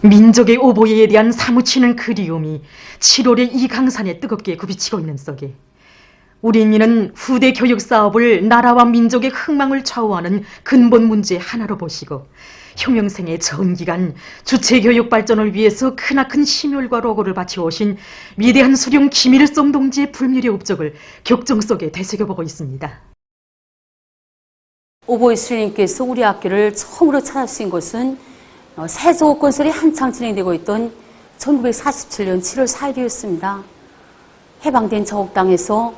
민족의 오보예에 대한 사무치는 그리움이 7월의 이 강산에 뜨겁게 굽이치고 있는 속에 우리 인민은 후대 교육 사업을 나라와 민족의 흥망을 좌우하는 근본 문제 하나로 보시고 혁명생의 전기간 주체 교육 발전을 위해서 크나큰 심혈과 로고를 바쳐오신 위대한 수령 김일성 동지의 불멸의 업적을 격정 속에 되새겨보고 있습니다. 오보이 수령님께서 우리 학교를 처음으로 찾아주신 곳은 세조 건설이 한창 진행되고 있던 1947년 7월 4일이었습니다. 해방된 저옥 땅에서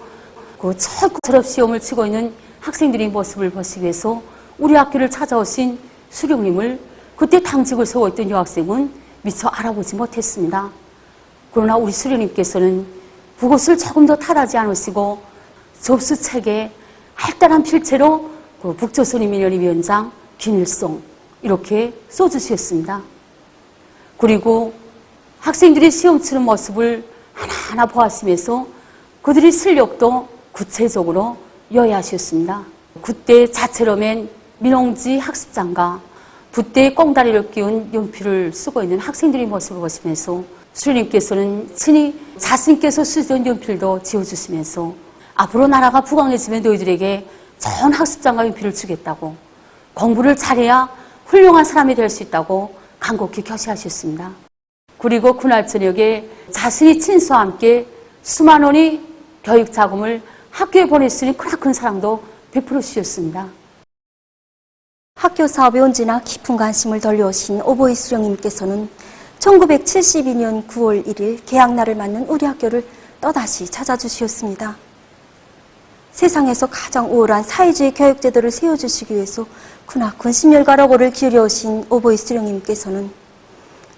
그 첫 졸업시험을 치고 있는 학생들의 모습을 보시기 위해서 우리 학교를 찾아오신 수령님을 그때 당직을 서고 있던 여학생은 미처 알아보지 못했습니다. 그러나 우리 수령님께서는 그곳을 조금 더 타다지 않으시고 접수책에 활달한 필체로 그 북조선인민연합위원장 김일성 이렇게 써주셨습니다. 그리고 학생들이 시험 치는 모습을 하나하나 보았으면서 그들의 실력도 구체적으로 요약하셨습니다. 그때 자체로 맨 민홍지 학습장과 붓대에 꽁다리를 끼운 연필을 쓰고 있는 학생들의 모습을 보시면서 수령님께서는 친히 자신께서 쓰던 연필도 지어주시면서 앞으로 나라가 부강해지면 너희들에게 좋은 학습장과 연필을 주겠다고, 공부를 잘해야 훌륭한 사람이 될 수 있다고 간곡히 교시하셨습니다. 그리고 그날 저녁에 자신이 친수와 함께 수만 원의 교육 자금을 학교에 보냈으니 크나큰 사랑도 베풀어 주셨습니다. 학교 사업에 언제나 깊은 관심을 돌려오신 오보이 수령님께서는 1972년 9월 1일 개학날을 맞는 우리 학교를 또다시 찾아주셨습니다. 세상에서 가장 우월한 사회주의 교육제도를 세워주시기 위해서 크나큰 심혈과 로고를 기울여오신 오보이 수령님께서는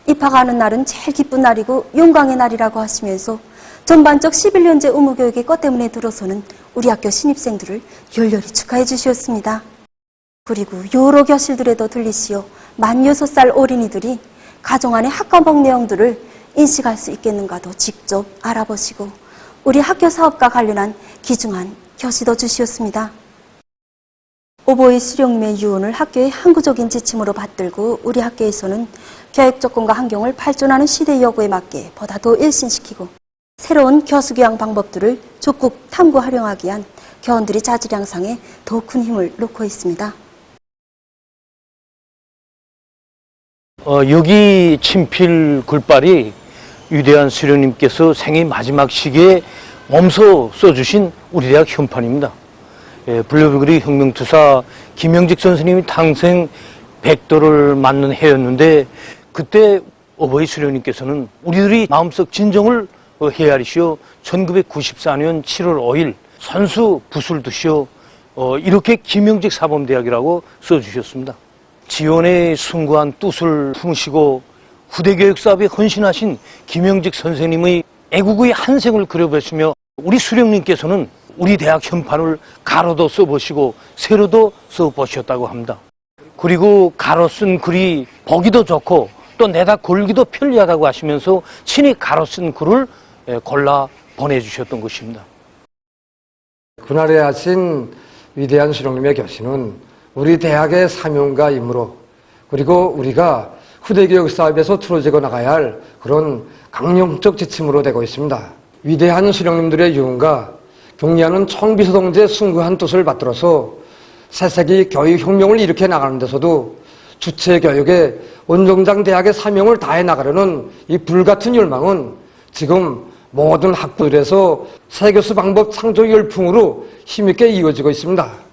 입학하는 날은 제일 기쁜 날이고 영광의 날이라고 하시면서 전반적 11년제 의무교육의 것 때문에 들어서는 우리 학교 신입생들을 열렬히 축하해 주셨습니다. 그리고 여러 교실들에도 들리시어 만 6살 어린이들이 가정 안의 학과목 내용들을 인식할 수 있겠는가도 직접 알아보시고 우리 학교 사업과 관련한 귀중한 교시도 주시었습니다. 오보이 수령님의 유언을 학교의 항구적인 지침으로 받들고 우리 학교에서는 교육 조건과 환경을 발전하는 시대 요구에 맞게 보다 더 일신시키고 새로운 교수 교양 방법들을 적극 탐구 활용하기 위한 교원들의 자질 향상에 더 큰 힘을 놓고 있습니다. 여기 친필 글발이 위대한 수령님께서 생애 마지막 시기에 몸소 써주신 우리 대학 현판입니다. 블루베리 혁명투사 김영직 선생님이 탄생 100도를 맞는 해였는데 그때 오보이 수령님께서는 우리들이 마음속 진정을 헤아리시어 1994년 7월 5일 선수 붓을 드시어 이렇게 김영직 사범대학이라고 써주셨습니다. 지원의 숭고한 뜻을 품으시고 후대교육 사업에 헌신하신 김영직 선생님의 애국의 한 생을 그려보시며 우리 수령님께서는 우리 대학 현판을 가로도 써보시고 세로도 써보셨다고 합니다. 그리고 가로 쓴 글이 보기도 좋고 또 내다 걸기도 편리하다고 하시면서 친히 가로 쓴 글을 골라 보내주셨던 것입니다. 그날에 하신 위대한 수령님의 교시는 우리 대학의 사명과 임무로 그리고 우리가 후대교육 사업에서 틀어지고 나가야 할 그런 강령적 지침으로 되고 있습니다. 위대한 수령님들의 유언과 경리하는 총비서동지의 숭고한 뜻을 받들어서 새세기 교육혁명을 일으켜 나가는 데서도 주체교육의 원정장 대학의 사명을 다해 나가려는 이 불같은 열망은 지금 모든 학부들에서 세교수 방법 창조 열풍으로 힘있게 이어지고 있습니다.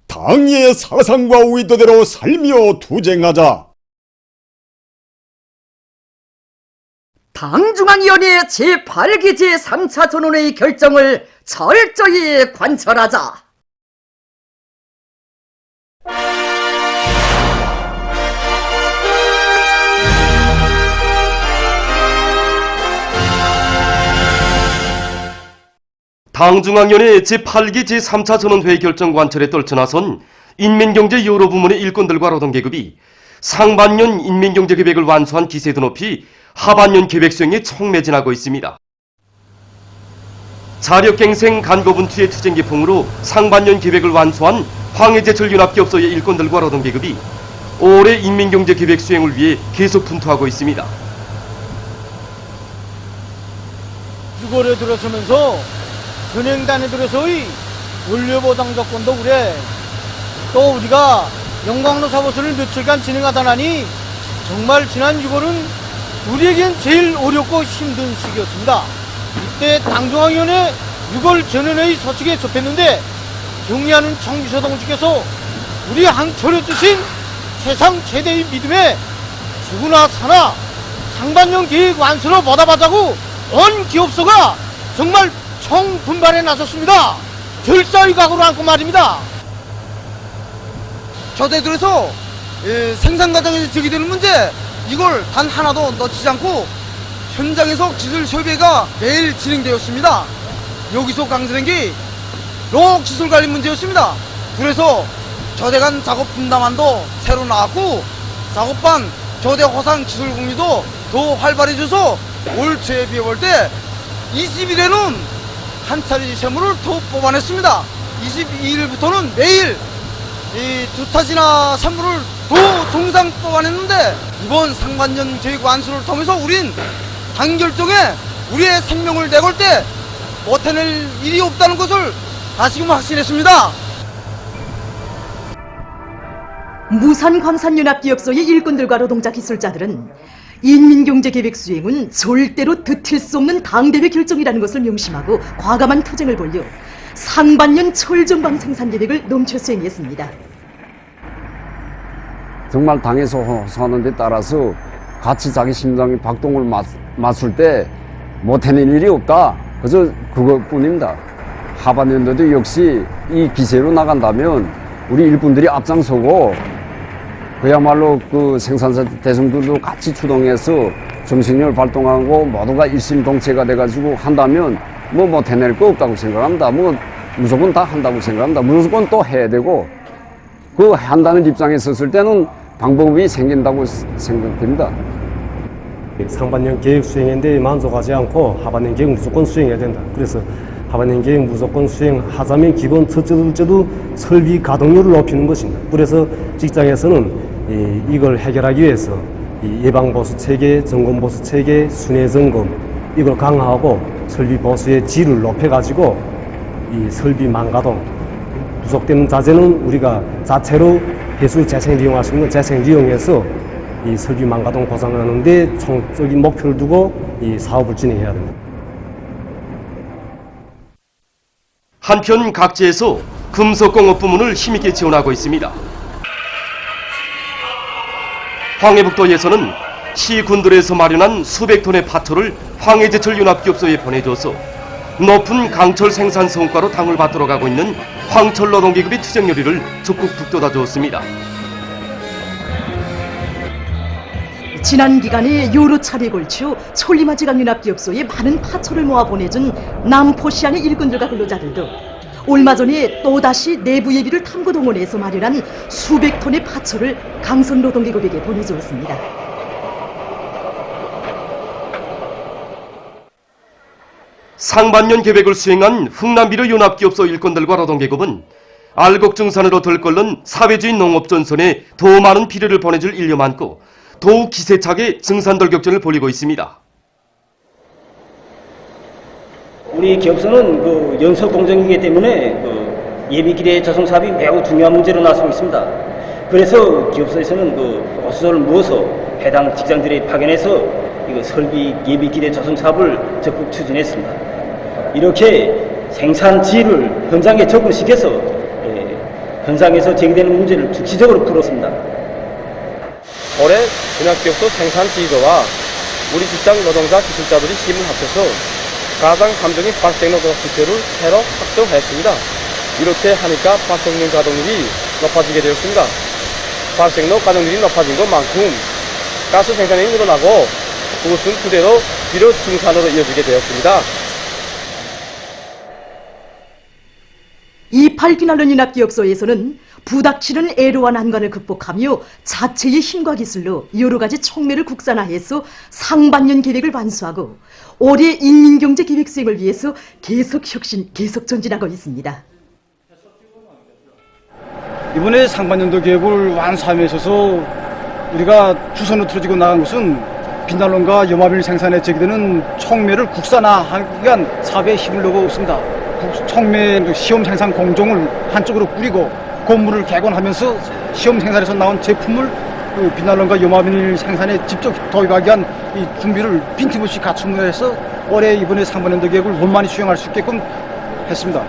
당의 사상과 의도대로 살며 투쟁하자. 당중앙위원회 제8기 제3차 전원회의 결정을 철저히 관철하자. 당중앙위원회 제8기 제3차 전원회의 결정 관철에 떨쳐나선 인민경제 여러 부문의 일꾼들과 노동계급이 상반년 인민경제계획을 완수한 기세도 높이 하반년 계획 수행에 촉매진하고 있습니다. 자력갱생 간거분투의 투쟁기풍으로 상반년 계획을 완수한 황해제철 융합기업소의 일꾼들과 노동계급이 올해 인민경제계획 수행을 위해 계속 분투하고 있습니다. 6월에 들어서면서 은행단에 들어서의 원료보상 조건도 그래. 또 우리가 영광로 사무소를 며칠간 진행하다 나니 정말 지난 6월은 우리에겐 제일 어렵고 힘든 시기였습니다. 이때 당중앙위원회 6월 전원회의 소식에 접했는데 경리하는 정비서 동지께서 우리 항철해 주신 세상 최대의 믿음에 죽으나 사나 상반년 계획 완수로 보답하자고 온 기업소가 정말 총분발에 나섰습니다. 결사의 각오를 안고 말입니다. 저희들에서 생산 과정에서 제기되는 문제 이걸 단 하나도 놓치지 않고 현장에서 기술 협의회가 매일 진행되었습니다. 여기서 강조된 게 기술 관리 문제였습니다. 그래서 저대 간 작업 분담안도 새로 나왔고 작업반 저대 호상 기술 공유도 더 활발해져서 올 초에 비해볼 때 20일에는 한 차례 샘물을 더 뽑아냈습니다. 22일부터는 매일 두 타지나 샘물을 더 정상 뽑아냈는데 이번 상반년 계획 완수를 통해서 우린 단결정에 우리의 생명을 내걸 때 못해낼 일이 없다는 것을 다시금 확신했습니다. 무산광산연합기업소의 일꾼들과 노동자 기술자들은 인민경제계획 수행은 절대로 드틸 수 없는 당대회 결정이라는 것을 명심하고 과감한 투쟁을 벌여 상반년 철전방 생산계획을 넘쳐 수행했습니다. 정말 당에서 호소하는 데 따라서 같이 자기 심장이 박동을 맞출 때 못해낼 일이 없다. 그저 그것뿐입니다. 하반년도도 역시 이 기세로 나간다면 우리 일꾼들이 앞장서고 그야말로 그 생산자 대중들도 같이 추동해서 정신력을 발동하고 모두가 일심동체가 돼가지고 한다면 못해낼 거 없다고 생각합니다. 무조건 다 한다고 생각합니다. 무조건 또 해야 되고 그 한다는 입장에 섰을 때는 방법이 생긴다고 생각됩니다. 상반년 계획 수행인데 만족하지 않고 하반년 계획 무조건 수행해야 된다. 그래서 하반년 계획 무조건 수행하자면 기본 첫째도 둘째도 설비 가동률을 높이는 것입니다. 그래서 직장에서는 이걸 해결하기 위해서 예방보수 체계, 점검보수 체계, 순회 점검 이걸 강화하고 설비 보수의 질을 높여가지고 이 설비 망가동, 부속되는 자재는 우리가 자체로 배수 재생 이용할 수 있는 재생 이용해서 이 설비 망가동 보상하는 데 총적인 목표를 두고 이 사업을 진행해야 됩니다. 한편 각지에서 금속공업 부문을 힘있게 지원하고 있습니다. 황해북도에서는 시 군들에서 마련한 수백 톤의 파토를 황해제철 연합기업소에 보내줘서 높은 강철 생산 성과로 당을 받들어 가고 있는 황철 노동계급의 투쟁 요리를 적극 북돋아 주었습니다. 지난 기간에 여러 차례에 걸쳐 천리마지강연합기업소에 많은 파초를 모아 보내준 남포시안의 일꾼들과 근로자들도 얼마 전에 또다시 내부 예비를 탐구 동원해서 마련한 수백 톤의 파초를 강선노동계급에게 보내주었습니다. 상반년 계획을 수행한 흥남비료 연합기업소 일꾼들과 노동계급은 알곡증산으로 들끓는 사회주의 농업전선에 더 많은 비료를 보내줄 일려 많고 더욱 기세차게 증산돌 격전을 벌이고 있습니다. 우리 기업소는 연속 공정이기 때문에 예비기대 조성 사업이 매우 중요한 문제로 나서고 있습니다. 그래서 기업소에서는 보수소를 모아서 해당 직장들에 파견해서 설비 예비기대 조성 사업을 적극 추진했습니다. 이렇게 생산지를 현장에 접근시켜서 현장에서 제기되는 문제를 주기적으로 풀었습니다. 올해 연합기업소 생산지휘자와 우리 직장 노동자 기술자들이 힘을 합쳐서 가장 함정인 발생로 기체를 새로 확정하였습니다. 이렇게 하니까 발생로 가동률이 높아지게 되었습니다. 발생로 가동률이 높아진 것만큼 가스 생산이 늘어나고 그것은 그대로 비료 증산으로 이어지게 되었습니다. 이 발기날론 연합기업소에서는 부닥치는 애로와 난관을 극복하며 자체의 힘과 기술로 여러 가지 촉매를 국산화해서 상반년 계획을 완수하고 올해 인민경제 계획 수행을 위해서 계속 혁신, 계속 전진하고 있습니다. 이번에 상반년도 계획을 완수함에 있어서 우리가 주선으로 틀어지고 나간 것은 빛난론과 염화비닐 생산에 제기되는 촉매를 국산화하기 위한 사업에 힘을 넣고 있습니다. 촉매 시험 생산 공정을 한쪽으로 꾸리고 고물을 개건하면서 시험 생산에서 나온 제품을 빛난론과 염화비닐 생산에 직접 도입하기 위한 이 준비를 빈틈없이 갖춤으로 해서 올해 이번에 상반년도 계획을 원만히 수행할 수 있게끔 했습니다.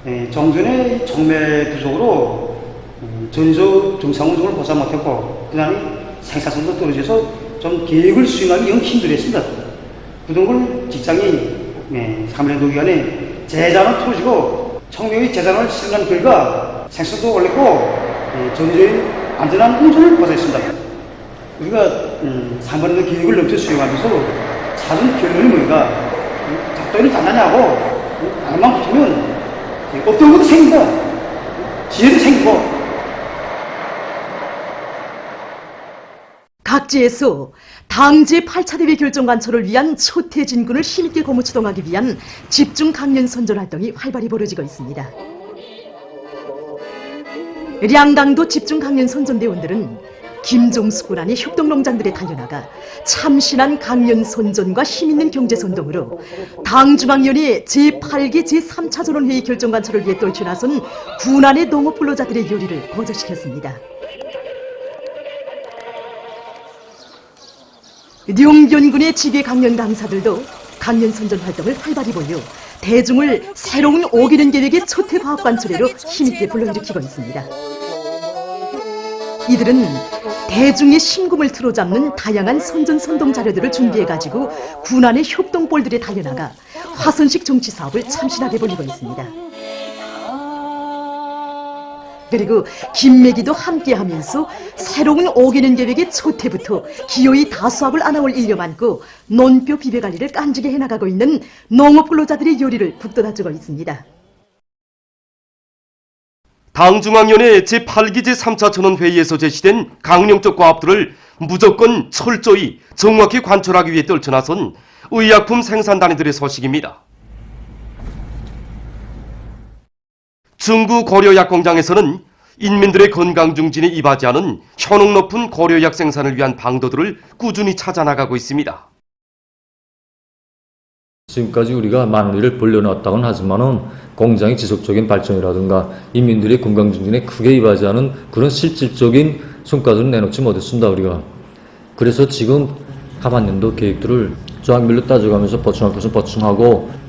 네, 정전의 촉매 부족으로 전조 정상운동을 보지 못했고 그다음에 생산성도 떨어져서 좀 계획을 수행하기 영 힘들었습니다. 그동안 직장이 상반년도 기간에 재자는 틀어지고 촉매의 재자를 실현한 결과 생산도 올랐고 전조의 안전한 운전을 보장했습니다. 우리가 상반년도 계획을 넘쳐 수행하면서 찾은 결론이 뭐니까 작동이 단단하고 안만 붙으면 어떤 것도 생긴다. 지혜도 생기고. 각지에서 당 제8차 대회 결정 관철을 위한 초태 진군을 힘있게 고무추동하기 위한 집중 강연 선전 활동이 활발히 벌어지고 있습니다. 량강도 집중 강연 선전대원들은 김종숙 군안의 협동농장들에 달려나가 참신한 강연 선전과 힘있는 경제선동으로 당중앙위원회 제8기 제3차 전원회의 결정 관철을 위해 떨쳐나선 군안의 농업 근로자들의 요리를 거저시켰습니다. 룡변군의 지괴 강연 강사들도 강연 선전 활동을 활발히 벌여 대중을 새로운 5개년 계획의 초태 과학 관철회로 힘있게 불러일으키고 있습니다. 이들은 대중의 심금을 틀어잡는 다양한 선전 선동 자료들을 준비해가지고 군안의 협동볼들에 달려나가 화선식 정치 사업을 참신하게 벌이고 있습니다. 그리고 김매기도 함께하면서 새로운 5개년 계획의 초태부터 기어이 다수합을 안아올 일념 안고 논뼈 비배관리를 깐지게 해나가고 있는 농업 근로자들의 요리를 북돋아주고 있습니다. 당중앙위원회 제8기 제3차 전원회의에서 제시된 강령적 과업들을 무조건 철저히 정확히 관철하기 위해 떨쳐나선 의약품 생산단위들의 소식입니다. 중구 고려약 공장에서는 인민들의 건강 증진에 이바지하는 효능 높은 고려약 생산을 위한 방도들을 꾸준히 찾아나가고 있습니다. 지금까지 우리가 많은 일을 벌려놨다고는 하지만은 공장의 지속적인 발전이라든가 인민들의 건강 증진에 크게 이바지하는 그런 실질적인 성과들은 내놓지 못했습니다, 우리가. 그래서 지금 하반년도 계획들을 조항별로 따져가면서 보충할 것은 보충하고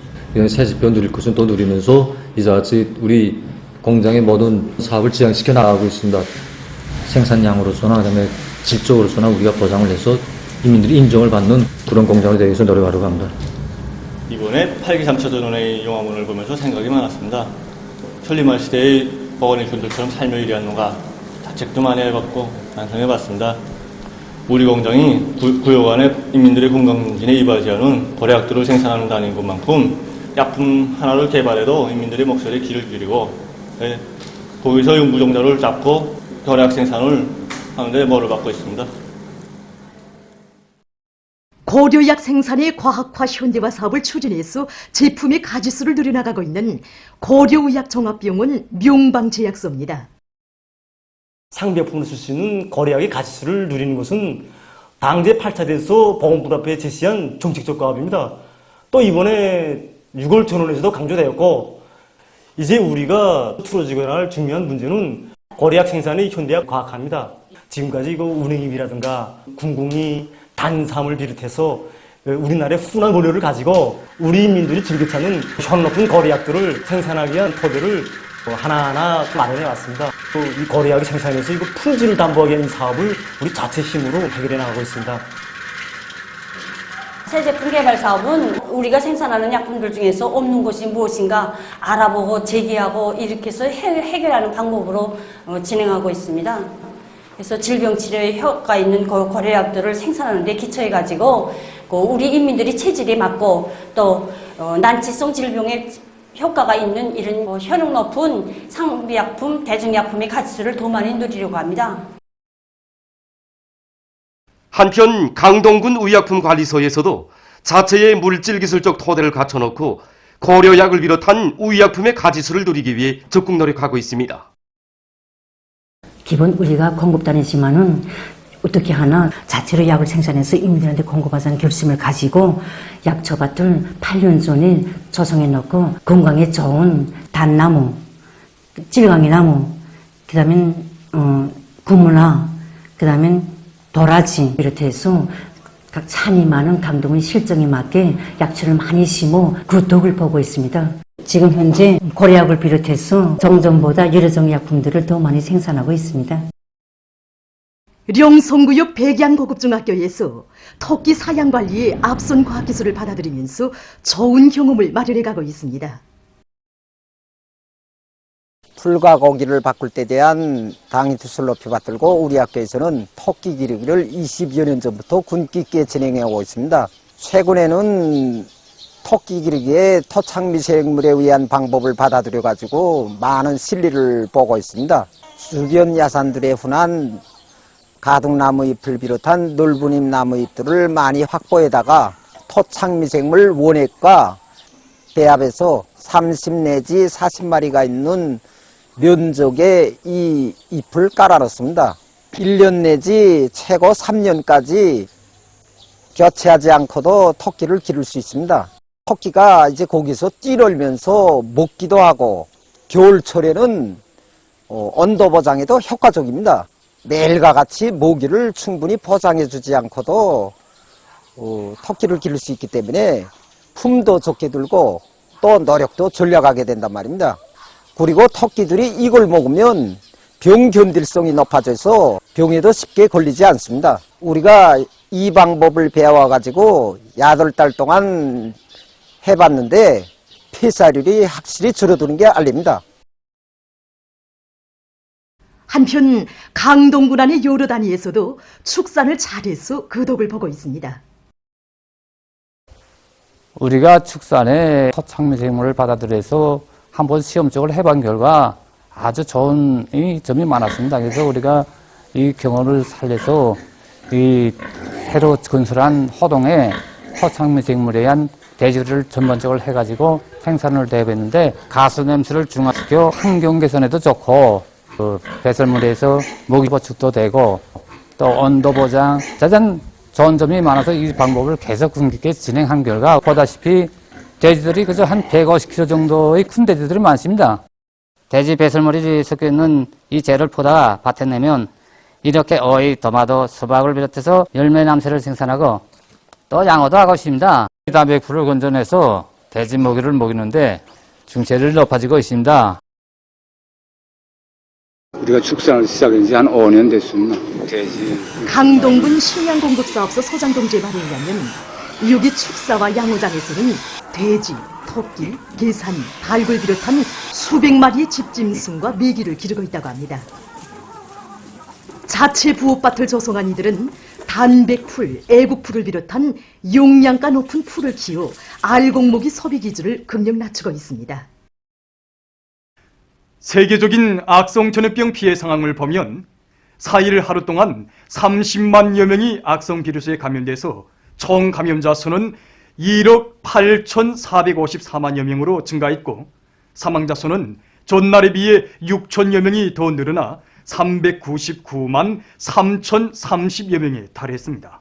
새 지표 누릴 것은 또 누리면서 이자같이 우리 공장의 모든 사업을 지향시켜 나가고 있습니다. 생산량으로서나 그다음에 질적으로서나 우리가 보장을 해서 인민들이 인정을 받는 그런 공장을 되기 위해서 노력하려고 합니다. 이번에 8기 3차 전원의 영화문을 보면서 생각이 많았습니다. 천리만 시대의 버거니 군들처럼 삶을 일해한 농가 자책도 많이 해봤고 반성해봤습니다. 우리 공장이 구역 안에 인민들의 건강증진에 이바지하는 고려약들을 생산하는 단위인 것만큼 약품 하나를 개발해도 인민들의 목소리에 귀를 기울이고 거기서 용부종자를 잡고 고려약 생산을 하는데 뭐를 받고 있습니다. 고려약 생산의 과학화 현대화 사업을 추진해서 제품의 가지수를 늘려나가고 있는 고려의학종합병원 명방제약소입니다. 상비약품으로 쓸 수 있는 고려약의 가지수를 누리는 것은 당제 8차 대회에서 보건부 앞에 제시한 정책적 과업입니다. 또 이번에 6월 전원에서도 강조되었고 이제 우리가 풀어지고야 할 중요한 문제는 고려약 생산의 현대화 과학화입니다. 지금까지 이거 운행입이라든가 군궁이 단삼을 비롯해서 우리나라의 훈한 고려를 가지고 우리 인민들이 즐겨 찾는 효능 높은 고려약들을 생산하기 위한 토대를 하나하나 마련해 왔습니다. 또 이 고려약을 생산해서 이거 품질을 담보하기 위한 사업을 우리 자체 힘으로 해결해 나가고 있습니다. 새 제품 개발 사업은 우리가 생산하는 약품들 중에서 없는 것이 무엇인가 알아보고 제기하고 이렇게 해서 해결하는 방법으로 진행하고 있습니다. 그래서 질병 치료에 효과 있는 고려약들을 생산하는 데 기초해가지고 우리 인민들이 체질에 맞고 또 난치성 질병에 효과가 있는 이런 효능 높은 상비약품, 대중약품의 가치수를 더 많이 누리려고 합니다. 한편 강동군 의약품관리소에서도 자체의 물질기술적 토대를 갖춰놓고 고려약을 비롯한 의약품의 가지수를 누리기 위해 적극 노력하고 있습니다. 기본 우리가 공급단이지만은 어떻게 하나 자체로 약을 생산해서 인민들한테 공급하자는 결심을 가지고 약초밭을 8년 전에 조성해 놓고 건강에 좋은 단나무, 찔강이 나무, 그 다음에 구무나, 그 다음에 도라지 비롯해서 각 산이 많은 강동의 실정에 맞게 약초를 많이 심어 그 덕을 보고 있습니다. 지금 현재 고려약을 비롯해서 정전보다 여러 종의 약품들을 더 많이 생산하고 있습니다. 령성구역 백양고급중학교에서 토끼 사양 관리에 앞선 과학기술을 받아들이면서 좋은 경험을 마련해가고 있습니다. 풀과 고기를 바꿀 때 대한 당위 투수를 높이 받들고 우리 학교에서는 토끼 기르기를 20여 년 전부터 군기 있게 진행해오고 있습니다. 최근에는 토끼 기르기에 토착미생물에 의한 방법을 받아들여 가지고 많은 실리를 보고 있습니다. 주변 야산들의 흔한 가둑나무 잎을 비롯한 넓은 잎 나무 잎들을 많이 확보에다가 토착미생물 원액과 배합해서 30 내지 40마리가 있는 면적에 이 잎을 깔아놓습니다. 1년 내지 최고 3년까지 교체하지 않고도 토끼를 기를 수 있습니다. 토끼가 이제 거기서 뛰놀면서 먹기도 하고 겨울철에는 온도 보장에도 효과적입니다. 매일과 같이 모기를 충분히 보장해 주지 않고도 토끼를 기를 수 있기 때문에 품도 좋게 들고 또 노력도 절약하게 된단 말입니다. 그리고 토끼들이 이걸 먹으면 병 견딜성이 높아져서 병에도 쉽게 걸리지 않습니다. 우리가 이 방법을 배워 가지고 8달 동안 해봤는데 폐사율이 확실히 줄어드는 게 알립니다. 한편 강동군 안의 여러 단위에서도 축산을 잘해서 그 덕을 보고 있습니다. 우리가 축산에 토착미생물을 받아들여서 한번 시험적으로 해본 결과 아주 좋은 점이 많았습니다. 그래서 우리가 이 경험을 살려서 이 새로 건설한 호동에 토착미생물에 의한 대지를 전반적으로 해가지고 생산을 대했는데 가수 냄새를 중화시켜 환경 개선에도 좋고 배설물에서 모기 보축도 되고 또 온도 보장 짜잔 좋은 점이 많아서 이 방법을 계속 분기있게 진행한 결과 보다시피 돼지들이 그저 한 150kg 정도의 큰 돼지들이 많습니다. 돼지 배설물이 섞여 있는 이 재를 퍼다가 밭에 내면 이렇게 어이, 토마토, 수박을 비롯해서 열매 남새를 생산하고 또 양어도 하고 있습니다. 담백풀을 건져내서 돼지 먹이를 먹이는데 중체를 높아지고 있습니다. 우리가 축산을 시작한 지 한 5년 됐습니다. 돼지. 강동군 식량공급사업소 소장동지의 말에 의하면 여기 축사와 양호장에서는 돼지, 토끼, 계산, 닭을 비롯한 수백 마리의 집짐승과 메기를 기르고 있다고 합니다. 자체 부업밭을 조성한 이들은 단백풀, 애국풀을 비롯한 용량가 높은 풀을 키워 알곡목이 소비 기준을 금령 낮추고 있습니다. 세계적인 악성전염병 피해 상황을 보면 4일 하루 동안 30만여 명이 악성 비루스에 감염돼서 총 감염자 수는 1억 8,454만여 명으로 증가했고 사망자 수는 전날에 비해 6천여 명이 더 늘어나 399만 3,030여 명에 달했습니다.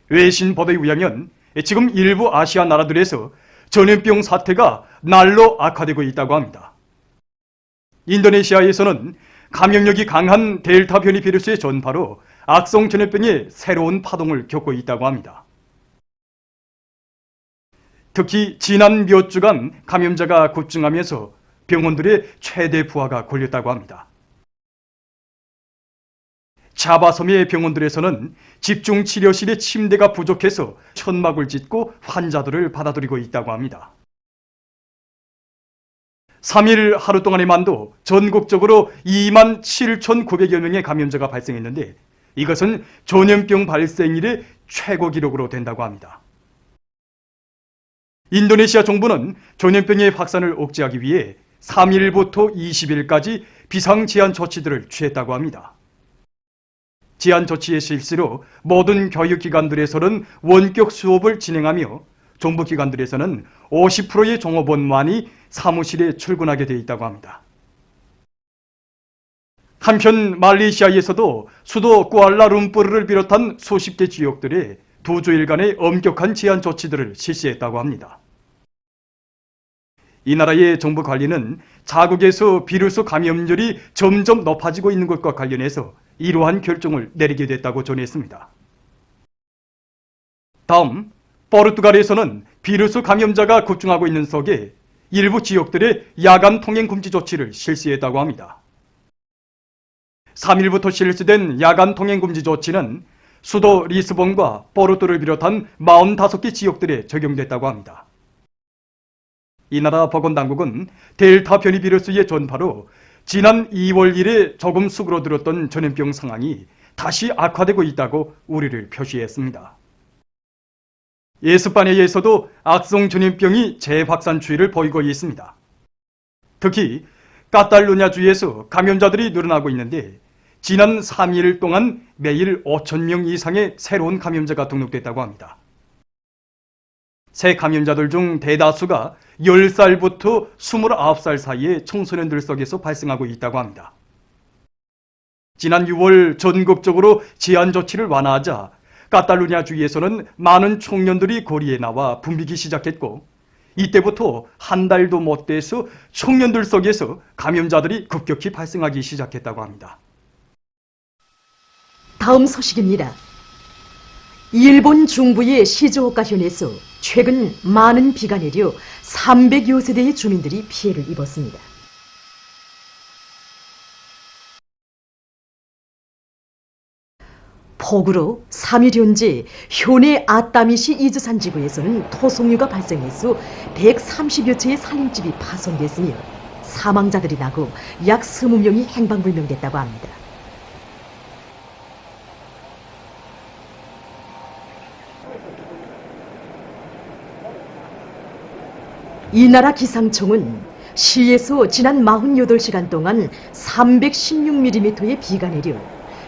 외신 보도에 의하면 지금 일부 아시아 나라들에서 전염병 사태가 날로 악화되고 있다고 합니다. 인도네시아에서는 감염력이 강한 델타 변이 비루스의 전파로 악성 전염병의 새로운 파동을 겪고 있다고 합니다. 특히 지난 몇 주간 감염자가 급증하면서 병원들의 최대 부하가 걸렸다고 합니다. 자바섬의 병원들에서는 집중치료실의 침대가 부족해서 천막을 짓고 환자들을 받아들이고 있다고 합니다. 3일 하루 동안에만도 전국적으로 27,900여 명의 감염자가 발생했는데 이것은 전염병 발생 이래 최고 기록으로 된다고 합니다. 인도네시아 정부는 전염병의 확산을 억제하기 위해 3일부터 20일까지 비상 제한 조치들을 취했다고 합니다. 제한 조치의 실시로 모든 교육기관들에서는 원격 수업을 진행하며 정부기관들에서는 50%의 종업원만이 사무실에 출근하게 돼 있다고 합니다. 한편 말레이시아에서도 수도 쿠알라룸푸르를 비롯한 수십 개 지역들에 2주일간의 엄격한 제한 조치들을 실시했다고 합니다. 이 나라의 정부 관리는 자국에서 비루스 감염률이 점점 높아지고 있는 것과 관련해서 이러한 결정을 내리게 됐다고 전했습니다. 다음, 포르투갈에서는 비루스 감염자가 급증하고 있는 속에 일부 지역들의 야간 통행 금지 조치를 실시했다고 합니다. 3일부터 실시된 야간 통행 금지 조치는 수도 리스본과 포르투를 비롯한 45개 지역들에 적용됐다고 합니다. 이 나라 보건당국은 델타 변이 비루스의 전파로 지난 2월 1일에 조금 수그러들었던 전염병 상황이 다시 악화되고 있다고 우려를 표시했습니다. 에스파냐에서도 악성 전염병이 재확산 추이를 보이고 있습니다. 특히 카탈루냐주에서 감염자들이 늘어나고 있는데 지난 3일 동안 매일 5,000명 이상의 새로운 감염자가 등록됐다고 합니다. 새 감염자들 중 대다수가 10살부터 29살 사이의 청소년들 속에서 발생하고 있다고 합니다. 지난 6월 전국적으로 제한 조치를 완화하자 카탈루냐 주에서는 많은 청년들이 거리에 나와 붐비기 시작했고 이때부터 한 달도 못 돼서 청년들 속에서 감염자들이 급격히 발생하기 시작했다고 합니다. 다음 소식입니다. 일본 중부의 시즈오카 현에서 최근 많은 비가 내려 300여 세대의 주민들이 피해를 입었습니다. 폭우로 3일 현재 현의 아따미시 이즈산 지구에서는 토속류가 발생해서 130여 채의 살림집이 파손됐으며 사망자들이 나고 약 20명이 행방불명됐다고 합니다. 이 나라 기상청은 시에서 지난 48시간 동안 316mm의 비가 내려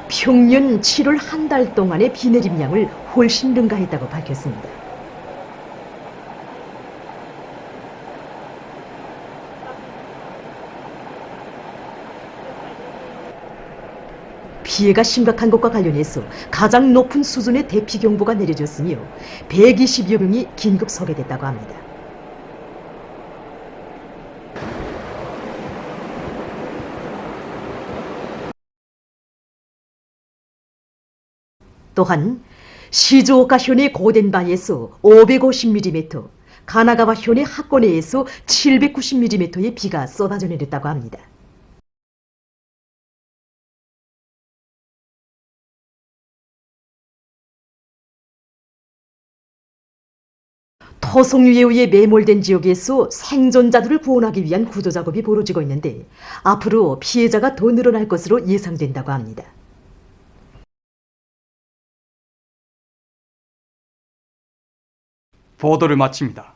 평년 7월 한 달 동안의 비 내림량을 훨씬 능가했다고 밝혔습니다. 피해가 심각한 것과 관련해서 가장 높은 수준의 대피경보가 내려졌으며 120여 명이 긴급 소개됐다고 합니다. 또한 시즈오카 현의 고덴바에서 550mm, 가나가와 현의 하코네에서 790mm의 비가 쏟아져 내렸다고 합니다. 토속류에 의해 매몰된 지역에서 생존자들을 구원하기 위한 구조작업이 벌어지고 있는데 앞으로 피해자가 더 늘어날 것으로 예상된다고 합니다. 보도를 마칩니다.